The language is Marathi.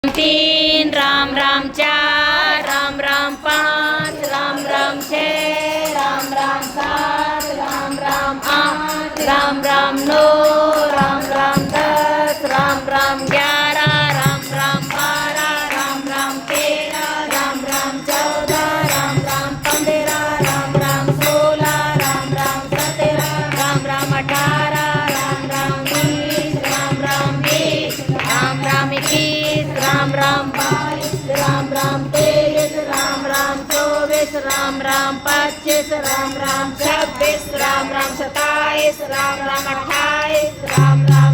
तीन राम राम चार राम राम पाँच राम राम छः राम राम सात राम राम आठ राम राम नौ राम राम 10 राम राम 11 राम राम 12 राम राम 13 राम राम 14 राम राम 15 राम राम 16 राम राम 17 राम राम 18 राम राम 20 राम राम 21 राम राम 21 राम राम 22 राम राम 23 राम राम 24 राम राम 25 राम राम 26 राम राम 27 राम राम 28 राम राम